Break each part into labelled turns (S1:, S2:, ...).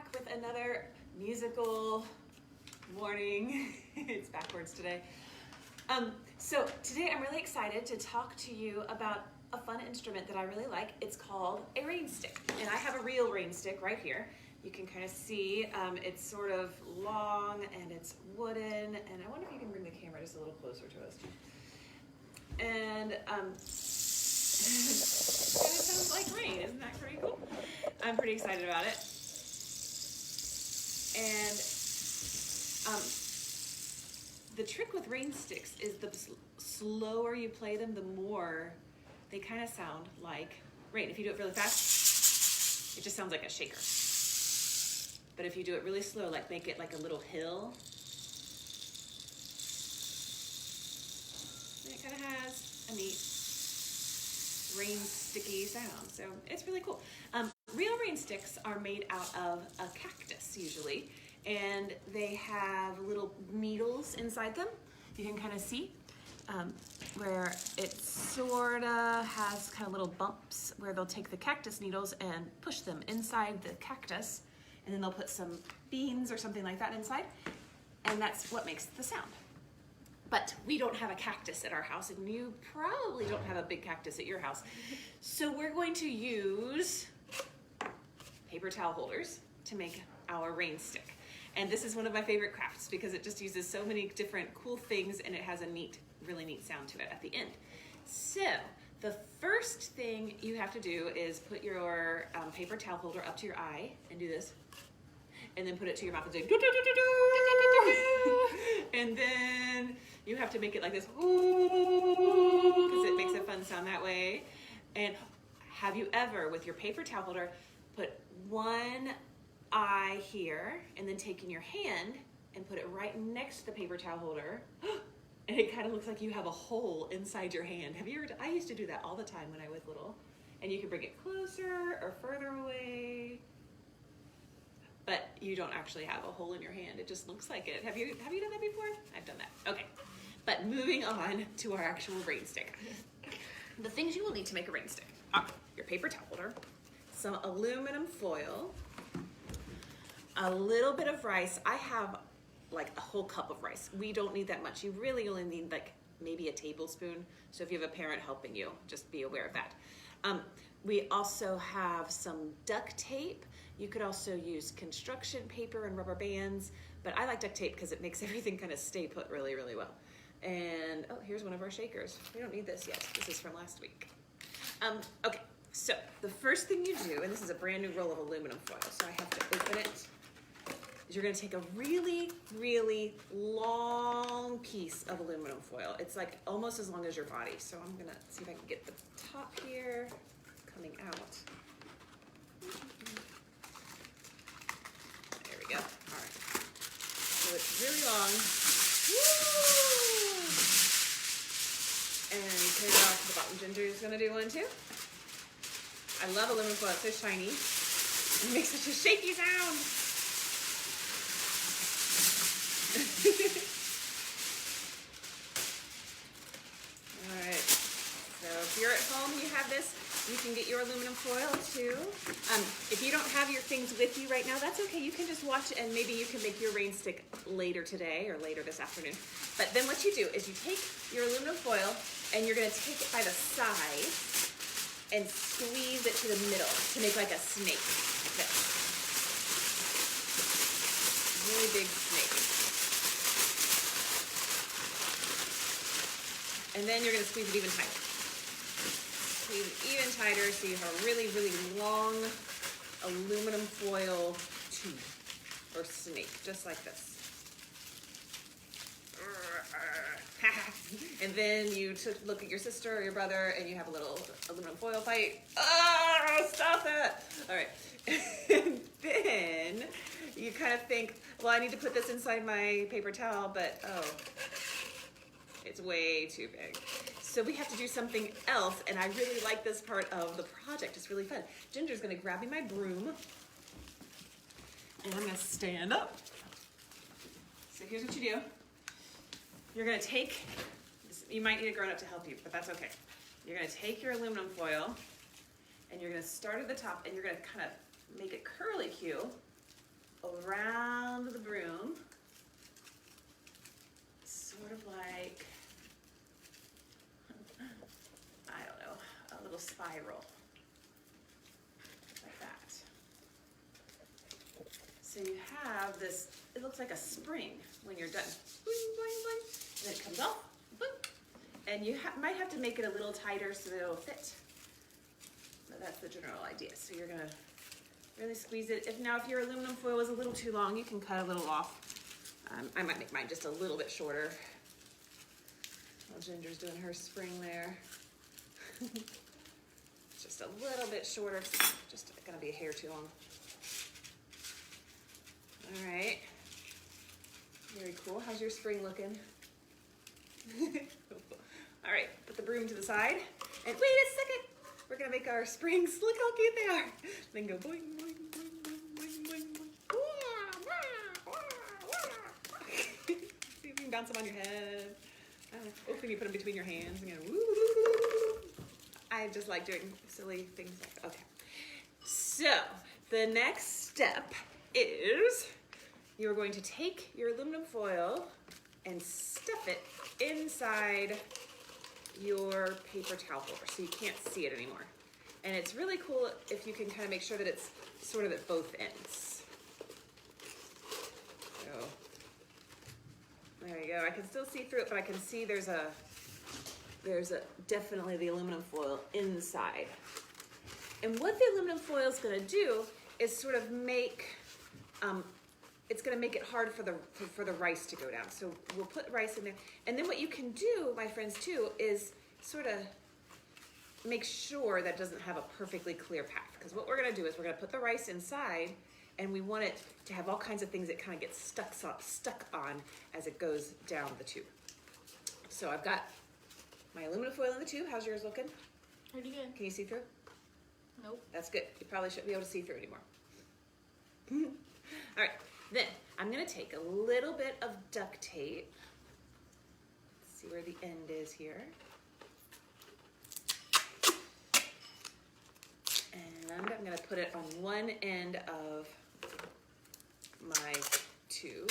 S1: back with another musical morning. It's backwards today. So today I'm really excited to talk to you about a fun instrument that I really like. It's called a rainstick, and I have a real rainstick right here. You can kind of see it's sort of long and it's wooden, and I wonder if you can bring the camera just a little closer to us. And it kind of sounds like rain. Isn't that pretty cool? I'm pretty excited about it. And the trick with rainsticks is the slower you play them, the more they kind of sound like rain. If you do it really fast, it just sounds like a shaker. But if you do it really slow, like make it like a little hill, then it kind of has a neat rain-sticky sound. So it's really cool. Real rainsticks are made out of a cactus usually, and they have little needles inside them. You can kind of see where it sort of has kind of little bumps where they'll take the cactus needles and push them inside the cactus, and then they'll put some beans or something like that inside, and that's what makes the sound. But we don't have a cactus at our house, and you probably don't have a big cactus at your house. So we're going to use paper towel holders to make our rainstick. And this is one of my favorite crafts because it just uses so many different cool things, and it has a really neat sound to it at the end. So the first thing you have to do is put your paper towel holder up to your eye and do this, and then put it to your mouth and say doo, doo, doo, doo, doo. And then you have to make it like this because it makes a fun sound that way. And have you ever, with your paper towel holder, put one eye here and then taking your hand and put it right next to the paper towel holder, and it kind of looks like you have a hole inside your hand? Have you ever? I used to do that all the time when I was little. And you can bring it closer or further away, but you don't actually have a hole in your hand. It just looks like it. Have you done that before? I've done that. Okay, but moving on to our actual rainstick. The things you will need to make a rainstick are your paper towel holder, some aluminum foil, a little bit of rice. I have like a whole cup of rice. We don't need that much. You really only need like maybe a tablespoon. So if you have a parent helping you, just be aware of that. We also have some duct tape. You could also use construction paper and rubber bands, but I like duct tape because it makes everything kind of stay put really, really well. And oh, here's one of our shakers. We don't need this yet. This is from last week. Okay, so the first thing you do, and this is a brand new roll of aluminum foil, so I have to open it, is you're gonna take a really, really long piece of aluminum foil. It's like almost as long as your body. So I'm gonna see if I can get the top here coming out. There we go. All right. So it's really long. Woo! And you put it off the bottom. Ginger's gonna do one too. I love aluminum foil. It's so shiny. It makes such a shaky sound. All right. So if you're at home and you have this, you can get your aluminum foil too. If you don't have your things with you right now, that's okay. You can just watch it, and maybe you can make your rainstick later today or later this afternoon. But then what you do is you take your aluminum foil and you're gonna take it by the side and squeeze it to the middle to make like a snake, like this. Really big snake. And then you're gonna squeeze it even tighter. Squeeze it even tighter so you have a really, really long aluminum foil tube or snake, just like this. And then you look at your sister or your brother and you have a little aluminum foil fight. Oh, stop that. All right. And then you kind of think, well, I need to put this inside my paper towel, but oh, it's way too big. So we have to do something else, and I really like this part of the project. It's really fun. Ginger's gonna grab me my broom, and I'm gonna stand up. So here's what you do. You're gonna take, you might need a grown-up to help you, but that's okay. You're gonna take your aluminum foil, and you're gonna start at the top, and you're gonna kind of make it curlicue around the broom, sort of like, I don't know, a little spiral, like that. So you have this, it looks like a spring when you're done. Boing, boing, boing. And it comes off, boop. And you might have to make it a little tighter so that it'll fit. But that's the general idea. So you're gonna really squeeze it. If your aluminum foil is a little too long, you can cut a little off. I might make mine just a little bit shorter. While Ginger's doing her spring there. Just a little bit shorter, just gonna be a hair too long. All right, very cool. How's your spring looking? All right, put the broom to the side, and wait a second. We're gonna make our springs. Look how cute they are. Then go boing, boing, boing, boing, boing, boing. See if you can bounce them on your head. Oh, can you put them between your hands? And go, woo. I just like doing silly things like that. Okay. So the next step is you're going to take your aluminum foil and stuff it inside your paper towel holder so you can't see it anymore. And it's really cool if you can kind of make sure that it's sort of at both ends. So there you go. I can still see through it, but I can see there's definitely the aluminum foil inside. And what the aluminum foil is going to do is sort of make it's going to make it hard for the rice to go down. So we'll put rice in there. And then what you can do, my friends, too, is sort of make sure that it doesn't have a perfectly clear path. Because what we're going to do is we're going to put the rice inside, and we want it to have all kinds of things that kind of get stuck on as it goes down the tube. So I've got my aluminum foil in the tube. How's yours looking?
S2: Pretty good.
S1: Can you see through?
S2: Nope.
S1: That's good. You probably shouldn't be able to see through anymore. All right. Then I'm going to take a little bit of duct tape. Let's see where the end is here. And I'm going to put it on one end of my tube.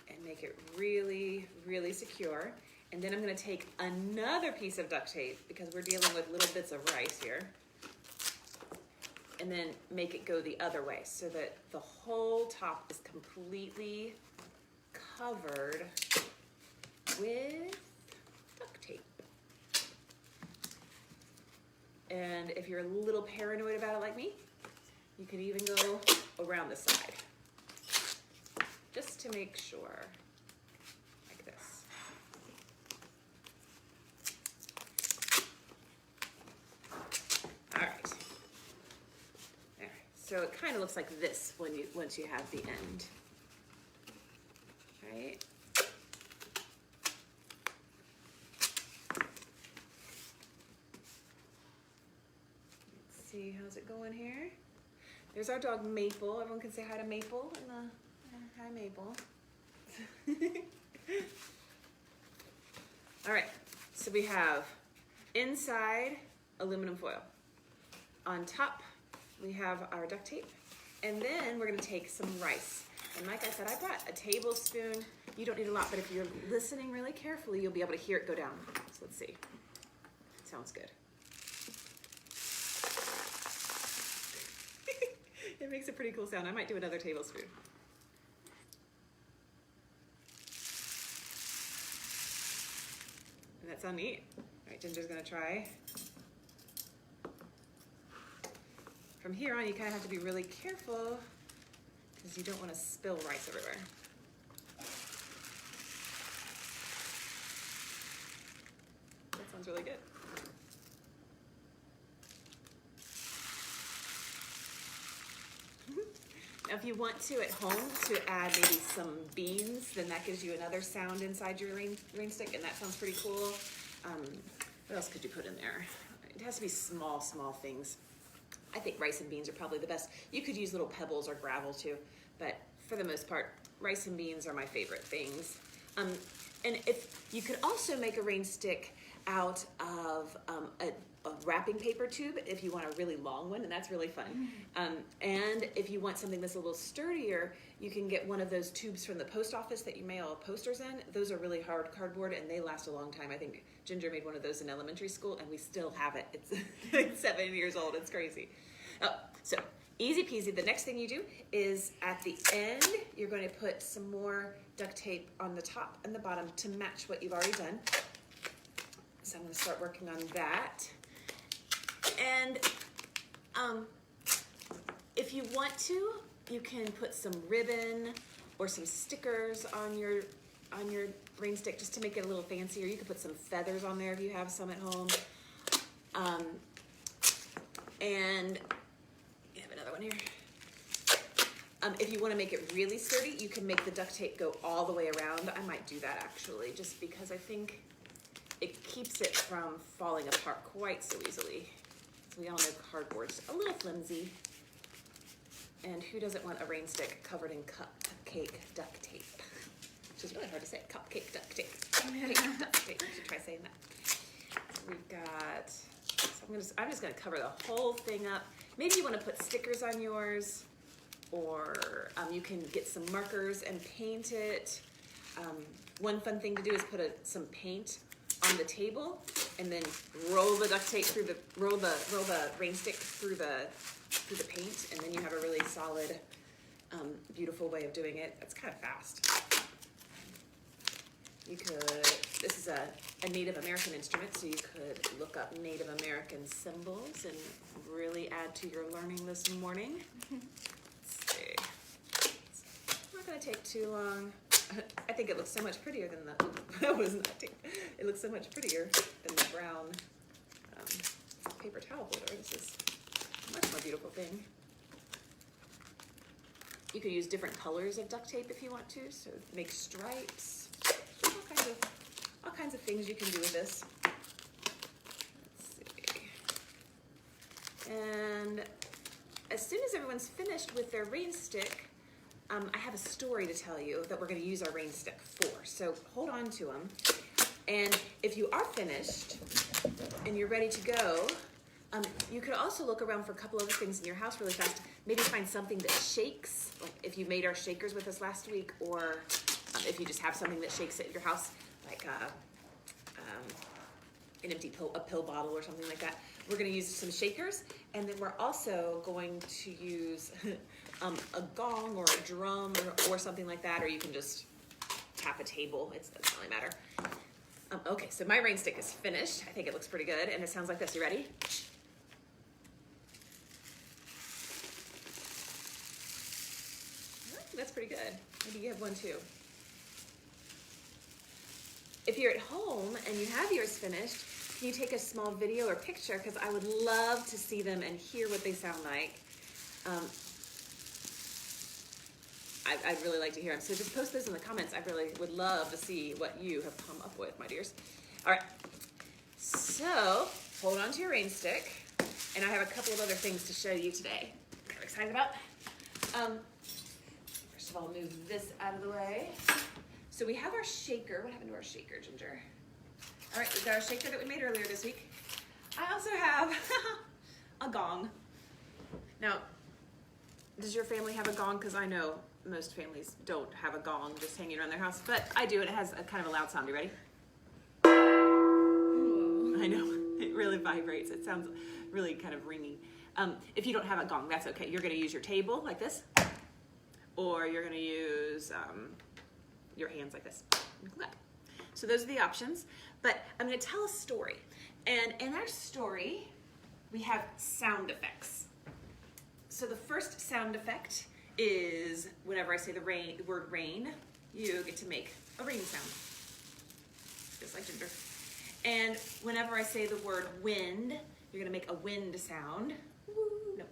S1: And make it really, really secure. And then I'm going to take another piece of duct tape because we're dealing with little bits of rice here. And then make it go the other way so that the whole top is completely covered with duct tape. And if you're a little paranoid about it like me, you can even go around the side just to make sure, like this. All right. So it kind of looks like this once you have the end, right? Let's see, how's it going here? There's our dog Maple. Everyone can say hi to Maple. Hi, Maple. All right, so we have inside aluminum foil. On top, we have our duct tape, and then we're going to take some rice. And like I said, I brought a tablespoon. You don't need a lot, but if you're listening really carefully, you'll be able to hear it go down. So let's see. Sounds good. It makes a pretty cool sound. I might do another tablespoon. And that sounds neat. All right, Ginger's going to try. From here on, you kind of have to be really careful because you don't want to spill rice everywhere. That sounds really good. Now, if you want to at home to add maybe some beans, then that gives you another sound inside your Rainstick, and that sounds pretty cool. What else could you put in there? It has to be small things. I think rice and beans are probably the best. You could use little pebbles or gravel too, but for the most part, rice and beans are my favorite things. And if you could also make a Rainstick out of a wrapping paper tube if you want a really long one, and that's really fun. And if you want something that's a little sturdier, you can get one of those tubes from the post office that you mail posters in. Those are really hard cardboard and they last a long time. I think Ginger made one of those in elementary school and we still have it. It's like 7 years old. It's crazy. Oh, so easy peasy. The next thing you do is at the end, you're going to put some more duct tape on the top and the bottom to match what you've already done. So I'm going to start working on that. And if you want to, you can put some ribbon or some stickers on your rain stick just to make it a little fancier. You could put some feathers on there if you have some at home. And you have another one here. If you want to make it really sturdy, you can make the duct tape go all the way around. I might do that actually, just because I think it keeps it from falling apart quite so easily. So we all know cardboard's a little flimsy. And who doesn't want a rain stick covered in cupcake duct tape? Which is really hard to say, cupcake duct tape. Cupcake duct tape, I should try saying that. We've got, so I'm just gonna cover the whole thing up. Maybe you wanna put stickers on yours, or you can get some markers and paint it. One fun thing to do is put some paint on the table and then roll the duct tape through roll the rain stick through the paint, and then you have a really solid, beautiful way of doing it. That's kind of fast. You could, this is a Native American instrument, so you could look up Native American symbols and really add to your learning this morning. Let's see. It's not gonna take too long. I think it looks so much prettier than that was not tape. It looks so much prettier than the brown paper towel holder. This is a much more beautiful thing. You could use different colors of duct tape if you want to, so make stripes. All kinds of things you can do with this. Let's see. And as soon as everyone's finished with their rain stick, I have a story to tell you that we're going to use our rain stick for. So hold on to them. And if you are finished and you're ready to go, you could also look around for a couple other things in your house really fast. Maybe find something that shakes, like if you made our shakers with us last week, or if you just have something that shakes at your house, like an empty pill bottle or something like that. We're going to use some shakers, and then we're also going to use a gong or a drum or something like that, or you can just tap a table. It doesn't really matter. Okay, so my rain stick is finished. I think it looks pretty good, and it sounds like this. You ready? That's pretty good. Maybe you have one too. If you're at home and you have yours finished, can you take a small video or picture? Because I would love to see them and hear what they sound like. I'd really like to hear them. So just post those in the comments. I really would love to see what you have come up with, my dears. All right, so hold on to your rain stick. And I have a couple of other things to show you today. I'm excited about. First of all, move this out of the way. So we have our shaker. What happened to our shaker, Ginger? All right, we've got our shaker that we made earlier this week. I also have a gong. Now, does your family have a gong? Because I know most families don't have a gong just hanging around their house, but I do, and it has a kind of a loud sound. You ready? Whoa. I know, it really vibrates. It sounds really kind of ringy. If you don't have a gong, that's okay. You're gonna use your table like this, or you're gonna use your hands like this. So those are the options, but I'm gonna tell a story. And in our story, we have sound effects. So the first sound effect is whenever I say the word rain, you get to make a rain sound, just like Ginger. And whenever I say the word wind, you're gonna make a wind sound. No,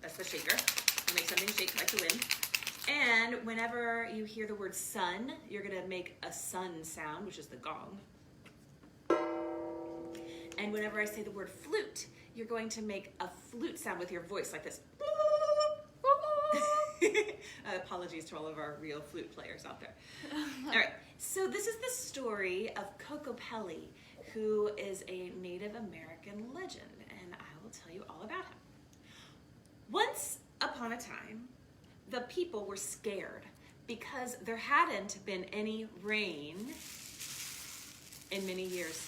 S1: that's the shaker. You make something shake like the wind. And whenever you hear the word sun, you're gonna make a sun sound, which is the gong. And whenever I say the word flute, you're going to make a flute sound with your voice like this. Apologies to all of our real flute players out there. All right, so this is the story of Kokopeli, who is a Native American legend, and I will tell you all about him. Once upon a time, the people were scared because there hadn't been any rain in many years.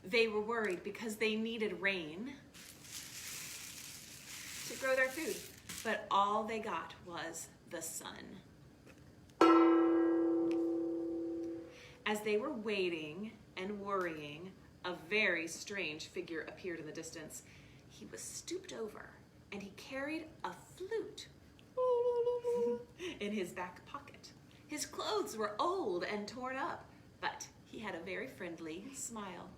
S1: They were worried because they needed rain to grow their food, but all they got was the sun. As they were waiting and worrying, a very strange figure appeared in the distance. He was stooped over and he carried a flute in his back pocket. His clothes were old and torn up, but he had a very friendly smile.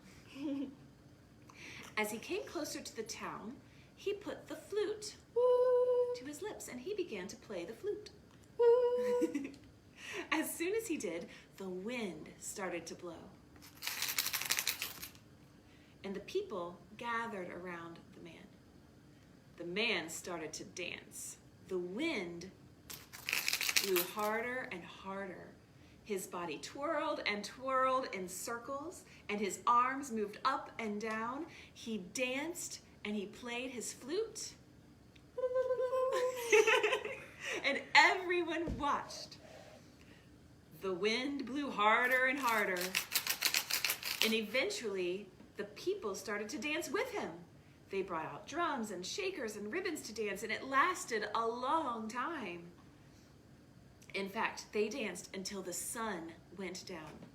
S1: As he came closer to the town, he put the flute to his lips and he began to play the flute. As soon as he did, the wind started to blow. And the people gathered around the man. The man started to dance. The wind blew harder and harder. His body twirled and twirled in circles, and his arms moved up and down. He danced and he played his flute. And everyone watched. The wind blew harder and harder. And eventually, the people started to dance with him. They brought out drums and shakers and ribbons to dance, and it lasted a long time. In fact, they danced until the sun went down.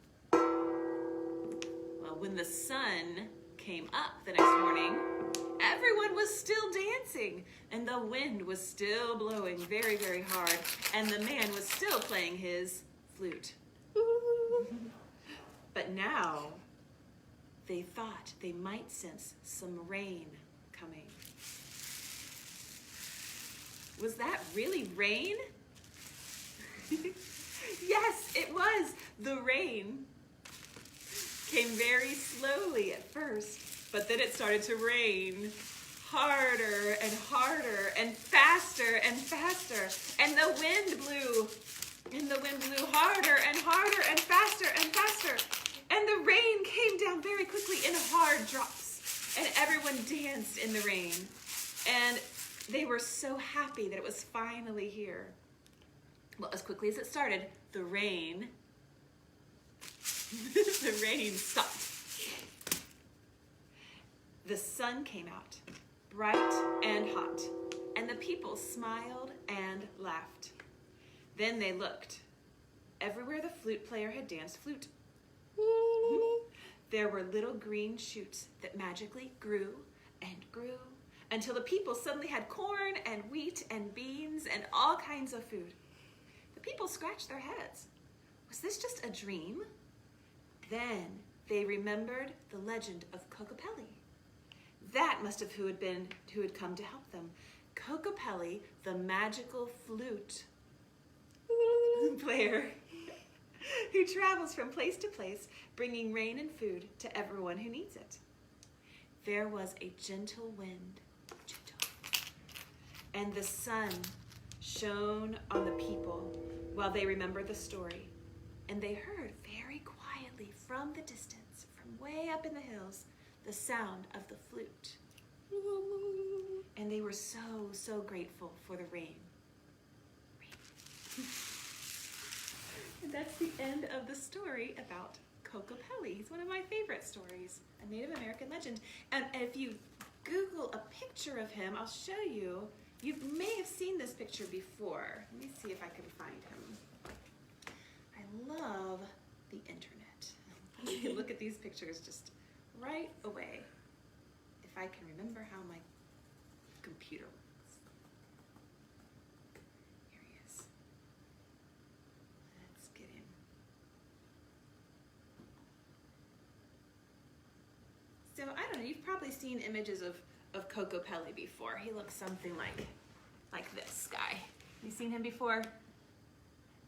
S1: Well, when the sun came up the next morning, everyone was still dancing, and the wind was still blowing very, very hard, and the man was still playing his flute. But now, they thought they might sense some rain coming. Was that really rain? Yes, it was. The rain came very slowly at first, but then it started to rain harder and harder and faster and faster. And the wind blew. And the wind blew harder and harder and faster and faster. And the rain came down very quickly in hard drops. And everyone danced in the rain. And they were so happy that it was finally here. Well, as quickly as it started, the rain stopped. The sun came out, bright and hot, and the people smiled and laughed. Then they looked. Everywhere the flute player had danced flute, there were little green shoots that magically grew and grew until the people suddenly had corn and wheat and beans and all kinds of food. The people scratched their heads. Was this just a dream? Then they remembered the legend of Kokopeli. That must have who had come to help them. Kokopeli, the magical flute player who travels from place to place, bringing rain and food to everyone who needs it. There was a gentle wind, and the sun shone on the people while they remembered the story. And they heard very quietly from the distance, from way up in the hills, the sound of the flute. And they were so, so grateful for the rain. And that's the end of the story about Kokopeli. He's one of my favorite stories, a Native American legend. And if you Google a picture of him, I'll show you. You may have seen this picture before. Let me see if I can find him. I love the internet. You can look at these pictures just right away. If I can remember how my computer works. Here he is. Let's get him. So I don't know, you've probably seen images of Kokopeli before. He looks something like this guy. You seen him before?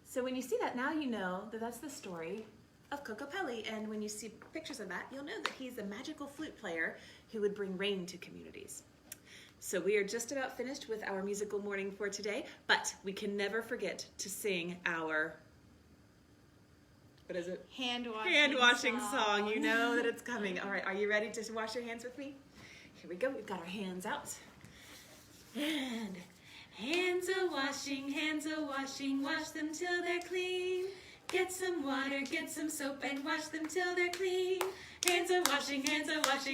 S1: So when you see that, now you know that that's the story of Kokopeli, and when you see pictures of that, you'll know that he's a magical flute player who would bring rain to communities. So we are just about finished with our musical morning for today, but we can never forget to sing our What is it?
S2: Hand washing.
S1: Hand washing song. You know that it's coming. All right, are you ready to wash your hands with me? Here we go. We've got our hands out. And hands a washing, wash them till they're clean. Get some water, get some soap, and wash them till they're clean. Hands a washing,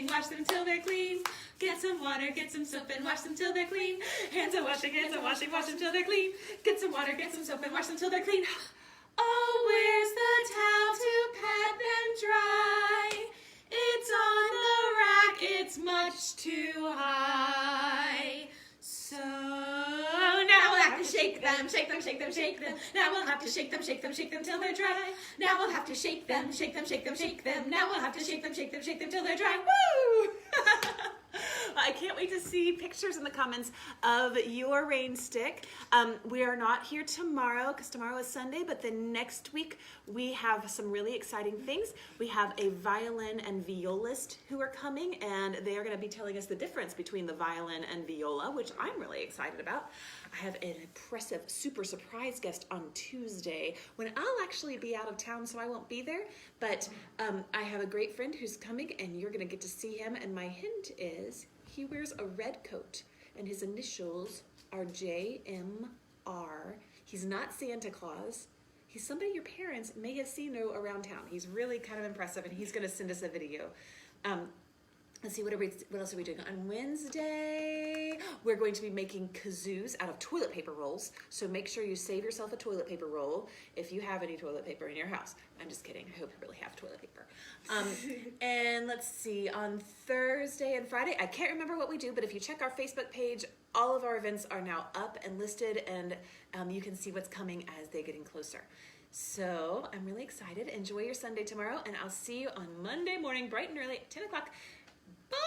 S1: wash them till they're clean. Get some water, get some soap, and wash them till they're clean. Hands a washing, wash them till they're clean. Get some water, get some soap, and wash them till they're clean. Oh, where's the towel to pat them dry? It's on the rack, it's much too high. So now we'll have to shake them, shake them, shake them, shake them. Now we'll have to shake them, shake them, shake them till they're dry. Now we'll have to shake them, shake them, shake them, shake them. Now we'll have to shake them, shake them, shake them till they're dry. Woo! I can't wait to see pictures in the comments of your rain stick. We are not here tomorrow because tomorrow is Sunday, but then next week we have some really exciting things. We have a violin and violist who are coming, and they are going to be telling us the difference between the violin and viola, which I'm really excited about. I have an impressive, super surprise guest on Tuesday when I'll actually be out of town, so I won't be there. But I have a great friend who's coming, and you're going to get to see him. And my hint is he wears a red coat, and his initials are JMR. He's not Santa Claus. He's somebody your parents may have seen around town. He's really kind of impressive, and he's going to send us a video. Let's see, what else are we doing? On Wednesday, we're going to be making kazoos out of toilet paper rolls. So make sure you save yourself a toilet paper roll if you have any toilet paper in your house. I'm just kidding. I hope you really have toilet paper. And let's see, on Thursday and Friday, I can't remember what we do, but if you check our Facebook page, all of our events are now up and listed, and you can see what's coming as they're getting closer. So I'm really excited. Enjoy your Sunday tomorrow, and I'll see you on Monday morning, bright and early at 10 o'clock. Bye!